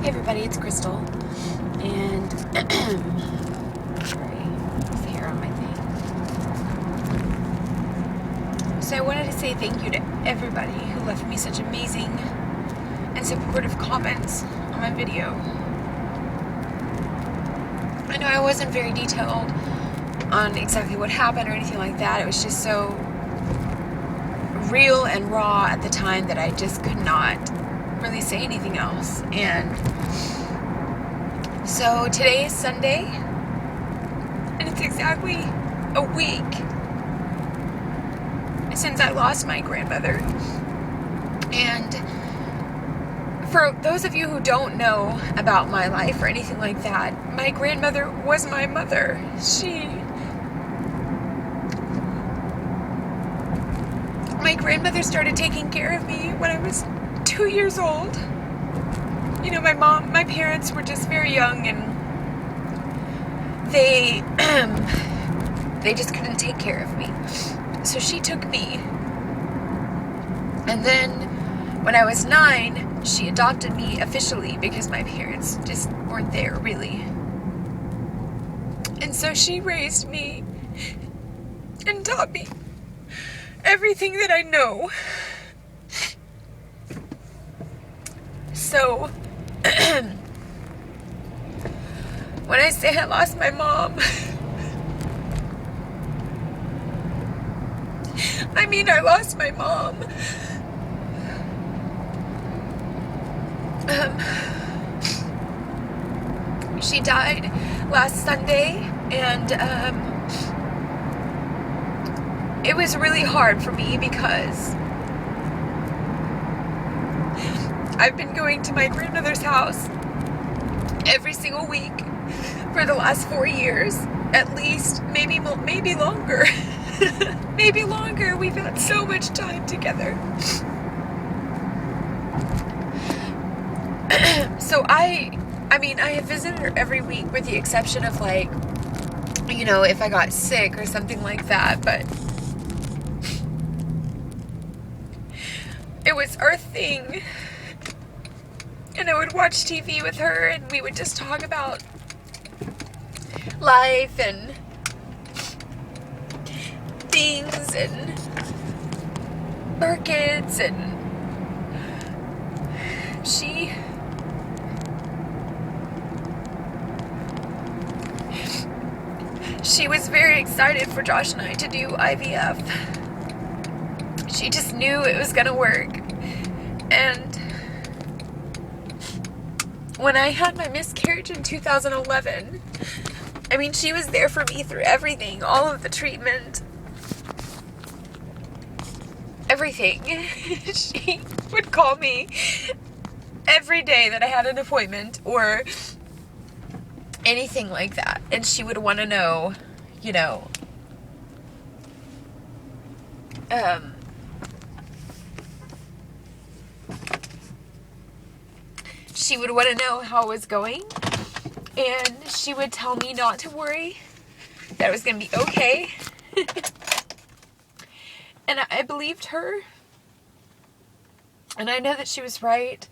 Hey everybody, it's Crystal, and sorry, there's hair on my thing. So I wanted to say thank you to everybody who left me such amazing and supportive comments on my video. I know I wasn't very detailed on exactly what happened or anything like that. It was just so real and raw at the time that I just could not really say anything else. And so today is Sunday, and it's exactly a week since I lost my grandmother. And for those of you who don't know about my life or anything like that, my grandmother was my mother. My grandmother started taking care of me when I was 2 years old. You know, my parents were just very young, and they just couldn't take care of me. So she took me. And then when I was 9, she adopted me officially because my parents just weren't there, really. And so she raised me and taught me everything that I know. So when I say I lost my mom, I mean I lost my mom. She died last Sunday, and it was really hard for me because I've been going to my grandmother's house every single week for the last 4 years, at least, maybe longer. Maybe longer. We've had so much time together. So I have visited her every week with the exception of, like, you know, if I got sick or something like that, but it was our thing. And I would watch TV with her, and we would just talk about life and things and our kids, and she was very excited for Josh and I to do IVF. She just knew it was gonna work. And when I had my miscarriage in 2011, I mean, she was there for me through everything, all of the treatment, everything. She would call me every day that I had an appointment or anything like that, and she would want to know, you know, she would want to know how it was going, and she would tell me not to worry, that it was going to be okay. And I believed her, and I know that she was right.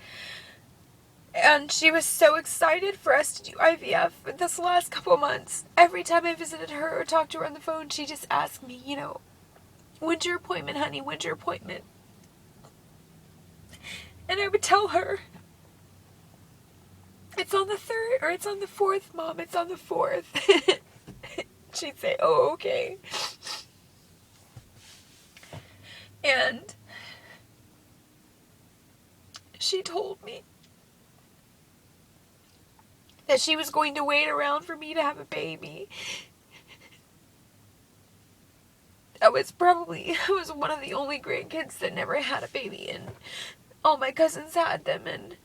And she was so excited for us to do IVF this last couple months. Every time I visited her or talked to her on the phone, she just asked me, you know, when's your appointment, honey? When's your appointment? And I would tell her, it's on the 3rd, or it's on the 4th, Mom, it's on the 4th. She'd say, oh, okay. And she told me that she was going to wait around for me to have a baby. I was one of the only grandkids that never had a baby, and all my cousins had them, and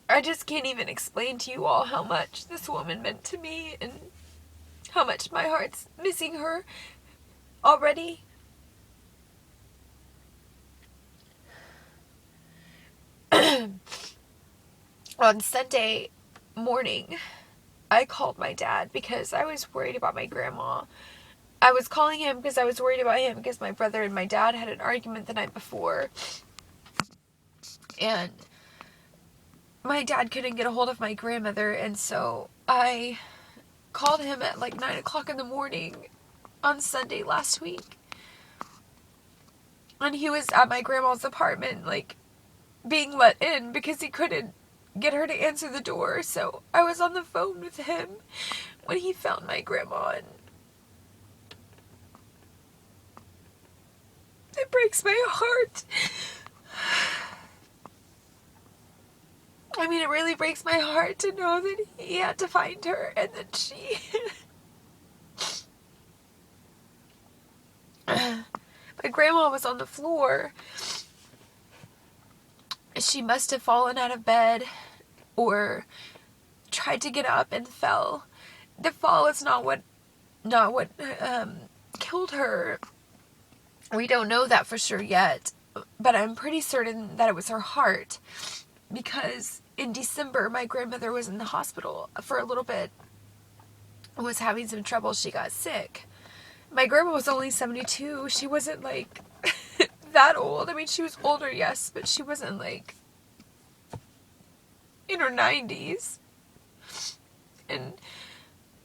I just can't even explain to you all how much this woman meant to me and how much my heart's missing her already. On Sunday morning, I called my dad because I was worried about my grandma. I was calling him because I was worried about him because my brother and my dad had an argument the night before. And my dad couldn't get a hold of my grandmother, and so I called him at like 9 o'clock in the morning on Sunday last week. And he was at my grandma's apartment, like, being let in because he couldn't get her to answer the door. So I was on the phone with him when he found my grandma, and it breaks my heart. I mean, it really breaks my heart to know that he had to find her and that she... My grandma was on the floor. She must have fallen out of bed or tried to get up and fell. The fall is not what killed her. We don't know that for sure yet, but I'm pretty certain that it was her heart, because in December my grandmother was in the hospital for a little bit and was having some trouble. She got sick. My grandma was only 72. She wasn't like that old. I mean, she was older, yes, but she wasn't like in her 90s. And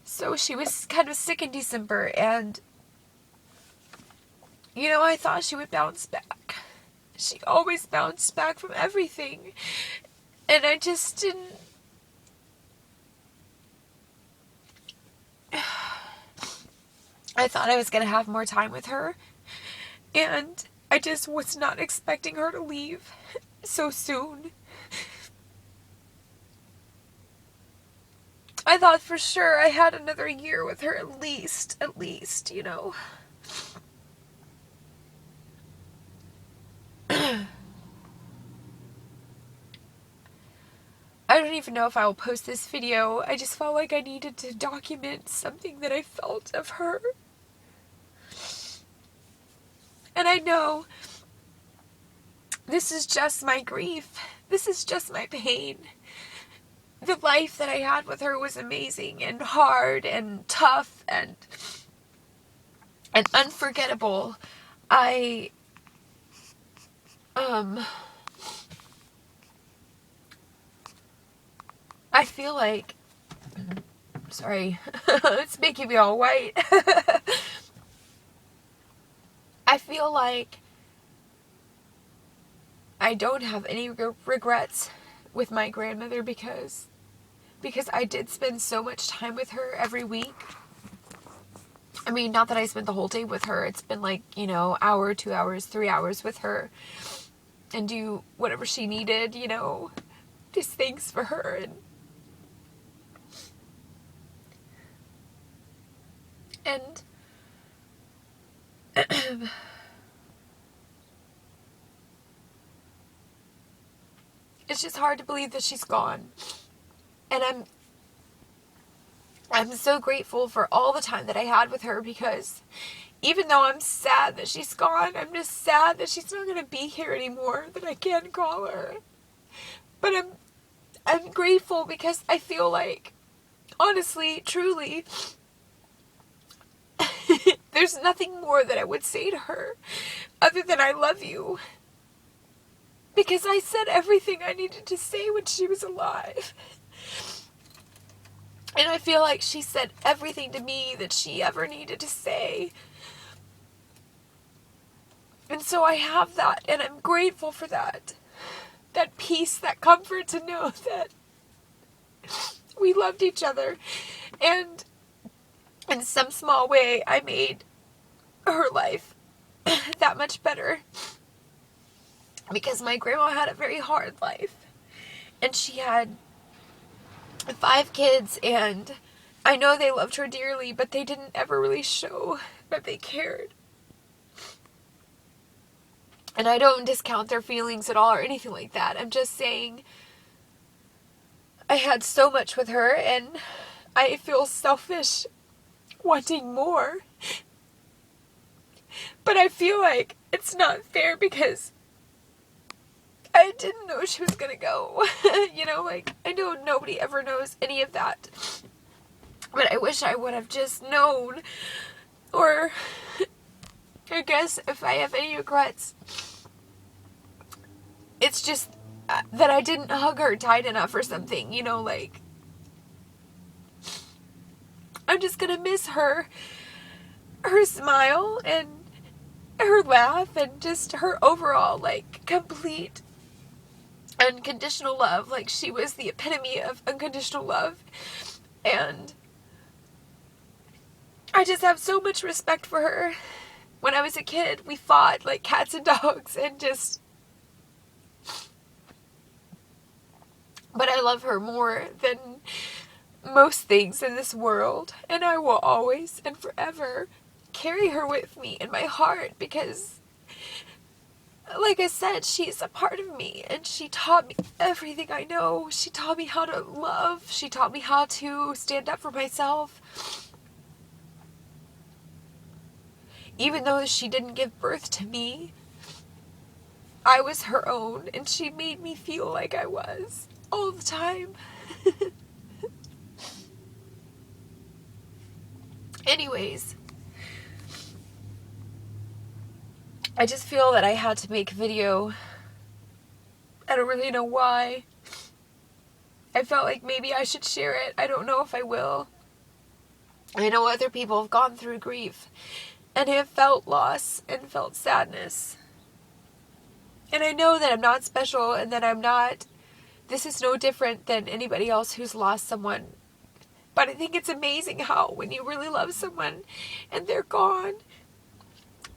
so she was kind of sick in December, and you know, I thought she would bounce back. She always bounced back from everything. And I just didn't... I thought I was going to have more time with her. And I just was not expecting her to leave so soon. I thought for sure I had another year with her at least, you know. I don't even know if I will post this video. I just felt like I needed to document something that I felt of her. And I know this is just my grief. This is just my pain. The life that I had with her was amazing and hard and tough and unforgettable. I feel like, sorry, it's making me all white. I feel like I don't have any regrets with my grandmother because I did spend so much time with her every week. I mean, not that I spent the whole day with her. It's been like, you know, hour, 2 hours, 3 hours with her and do whatever she needed, you know, just things for her. And it's just hard to believe that she's gone. And I'm so grateful for all the time that I had with her, because even though I'm sad that she's gone, I'm just sad that she's not going to be here anymore, that I can't call her. But I'm grateful because I feel like, honestly, truly, there's nothing more that I would say to her other than I love you. Because I said everything I needed to say when she was alive. And I feel like she said everything to me that she ever needed to say. And so I have that, and I'm grateful for that. That peace, that comfort to know that we loved each other. And in some small way, I made her life that much better. Because my grandma had a very hard life. And she had 5 kids, and I know they loved her dearly, but they didn't ever really show that they cared. And I don't discount their feelings at all or anything like that. I'm just saying I had so much with her, and I feel selfish wanting more. But I feel like it's not fair because I didn't know she was gonna go. You know, like, I know nobody ever knows any of that. But I wish I would have just known Or, I guess if I have any regrets, it's just that I didn't hug her tight enough or something, you know, like, I'm just gonna miss her smile and her laugh and just her overall, like, complete unconditional love. Like, she was the epitome of unconditional love. And I just have so much respect for her. When I was a kid, we fought like cats and dogs and just... But I love her more than most things in this world. And I will always and forever carry her with me in my heart because, like I said, she's a part of me and she taught me everything I know. She taught me how to love. She taught me how to stand up for myself. Even though she didn't give birth to me, I was her own, and she made me feel like I was all the time. Anyways, I just feel that I had to make a video. I don't really know why. I felt like maybe I should share it. I don't know if I will. I know other people have gone through grief and have felt loss and felt sadness. And I know that I'm not special and that this is no different than anybody else who's lost someone. But I think it's amazing how when you really love someone and they're gone,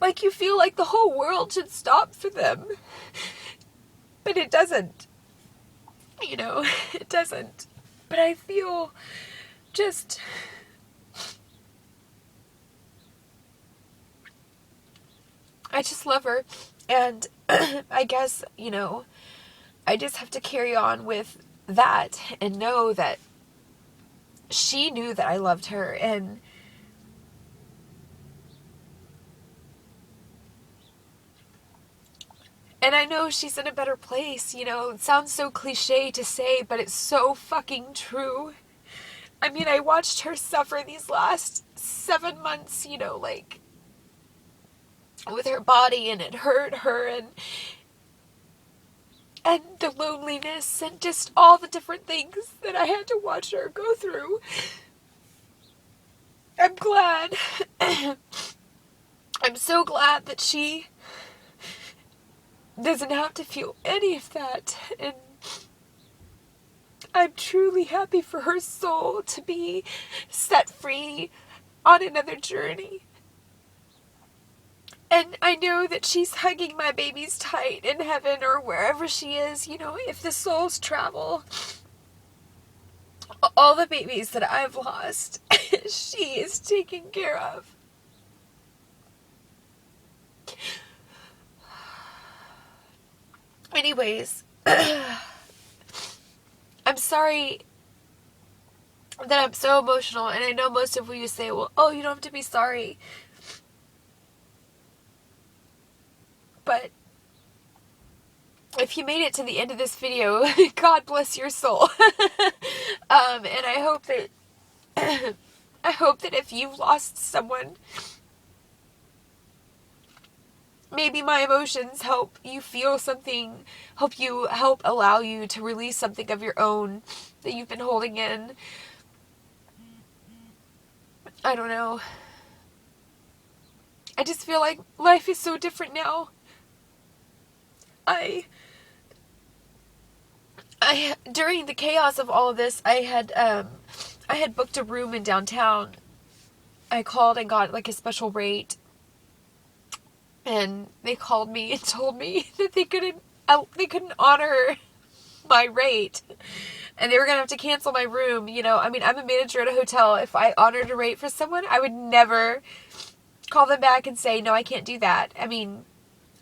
like, you feel like the whole world should stop for them. But it doesn't. You know, it doesn't. But I feel just... I just love her. And I guess, you know, I just have to carry on with that and know that she knew that I loved her. And I know she's in a better place, you know. It sounds so cliche to say, but it's so fucking true. I mean, I watched her suffer these last 7 months, you know, like, with her body, and it hurt her, and the loneliness, and just all the different things that I had to watch her go through. I'm glad. I'm so glad that she doesn't have to feel any of that, and I'm truly happy for her soul to be set free on another journey. And I know that she's hugging my babies tight in heaven or wherever she is, you know, if the souls travel. All the babies that I've lost, she is taking care of. Anyways, I'm sorry that I'm so emotional, and I know most of you say, well, oh, you don't have to be sorry. But if you made it to the end of this video, God bless your soul. And I hope that if you've lost someone, maybe my emotions help you feel something, help allow you to release something of your own that you've been holding in. I don't know. I just feel like life is so different now. During the chaos of all of this, I had booked a room in downtown. I called and got like a special rate, and they called me and told me that they couldn't honor my rate, and they were gonna have to cancel my room. You know, I mean, I'm a manager at a hotel. If I honored a rate for someone, I would never call them back and say, no, I can't do that. I mean,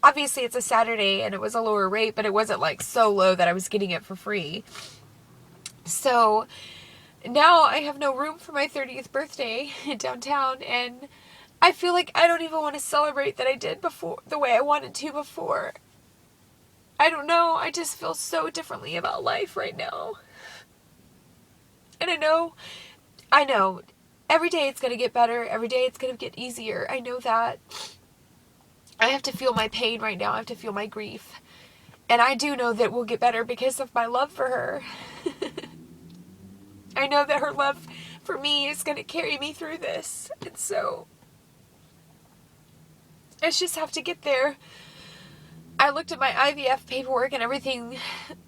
obviously it's a Saturday and it was a lower rate, but it wasn't like so low that I was getting it for free. So now I have no room for my 30th birthday in downtown, and I feel like I don't even want to celebrate that I did before the way I wanted to before. I don't know. I just feel so differently about life right now. And I know every day it's going to get better. Every day it's going to get easier. I know that. I have to feel my pain right now. I have to feel my grief. And I do know that it will get better because of my love for her. I know that her love for me is going to carry me through this. And so I just have to get there. I looked at my IVF paperwork and everything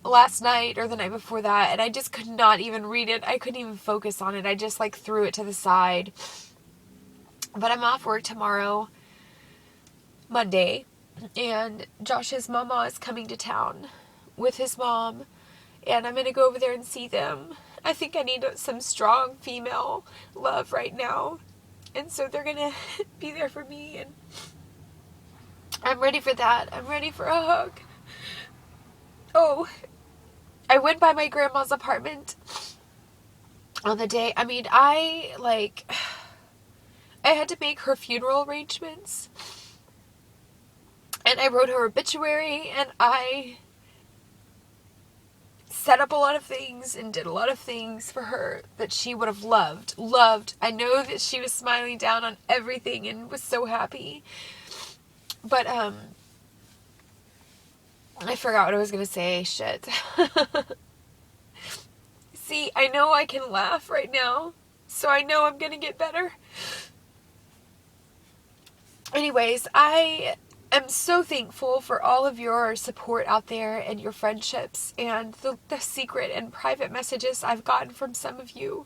last night or the night before that, and I just could not even read it. I couldn't even focus on it. I just like threw it to the side. But I'm off work tomorrow, Monday, and Josh's mama is coming to town with his mom, and I'm going to go over there and see them. I think I need some strong female love right now, and so they're going to be there for me, and I'm ready for that. I'm ready for a hug. Oh, I went by my grandma's apartment on the day. I mean, I had to make her funeral arrangements. And I wrote her obituary, and I set up a lot of things and did a lot of things for her that she would have loved. I know that she was smiling down on everything and was so happy. But, I forgot what I was going to say. Shit. See, I know I can laugh right now, so I know I'm going to get better. Anyways, I am so thankful for all of your support out there and your friendships and the secret and private messages I've gotten from some of you.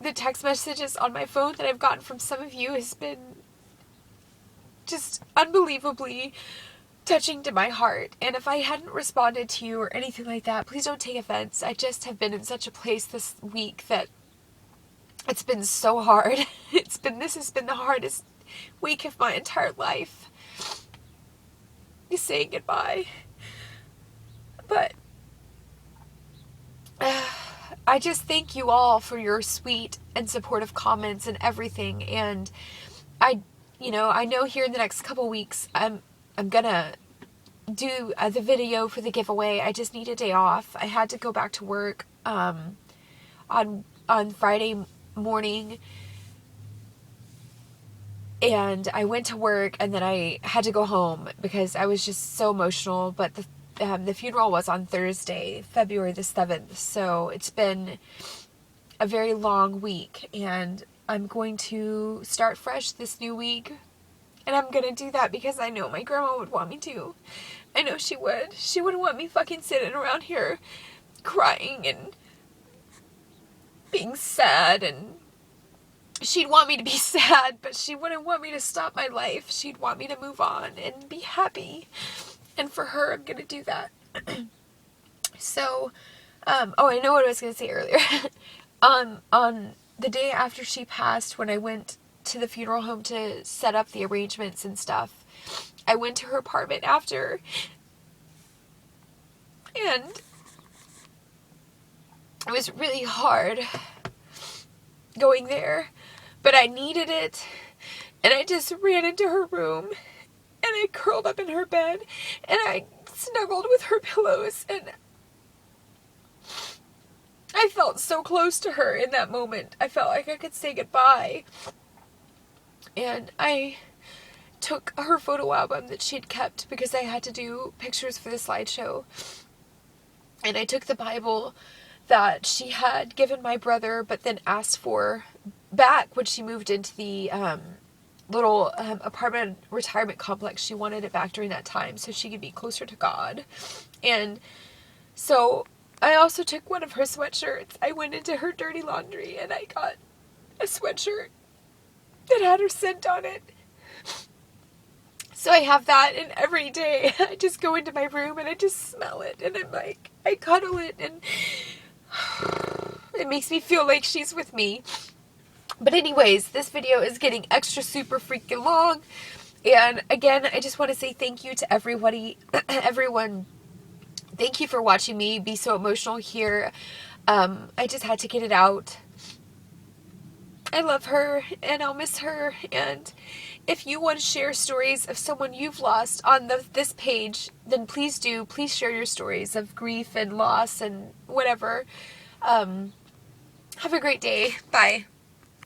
The text messages on my phone that I've gotten from some of you has been just unbelievably touching to my heart. And if I hadn't responded to you or anything like that, please don't take offense. I just have been in such a place this week that it's been so hard. This has been the hardest week of my entire life. Saying goodbye. But I just thank you all for your sweet and supportive comments and everything. And I know here in the next couple weeks I'm gonna do the video for the giveaway. I just need a day off. I had to go back to work on Friday morning, and I went to work, and then I had to go home because I was just so emotional. But the funeral was on Thursday, February the 7th, so it's been a very long week, and I'm going to start fresh this new week. And I'm gonna do that because I know my grandma would want me to. I know she would. She wouldn't want me fucking sitting around here crying and being sad, and she'd want me to be sad, but she wouldn't want me to stop my life. She'd want me to move on and be happy. And for her, I'm gonna do that. So, I know what I was gonna say earlier. On the day after she passed, when I went to the funeral home to set up the arrangements and stuff, I went to her apartment after, and it was really hard going there, but I needed it, and I just ran into her room, and I curled up in her bed, and I snuggled with her pillows, and I felt so close to her in that moment. I felt like I could say goodbye. And I took her photo album that she had kept because I had to do pictures for the slideshow. And I took the Bible that she had given my brother but then asked for back when she moved into the little apartment retirement complex. She wanted it back during that time so she could be closer to God. And so I also took one of her sweatshirts. I went into her dirty laundry and I got a sweatshirt that had her scent on it. So I have that, and every day I just go into my room and I just smell it, and I'm like, I cuddle it, and it makes me feel like she's with me. But anyways, this video is getting extra super freaking long, and again, I just want to say thank you to everybody, everyone. Thank you for watching me be so emotional here. I just had to get it out. I love her, and I'll miss her, and if you want to share stories of someone you've lost on this page, then please do. Please share your stories of grief and loss and whatever. Have a great day. Bye.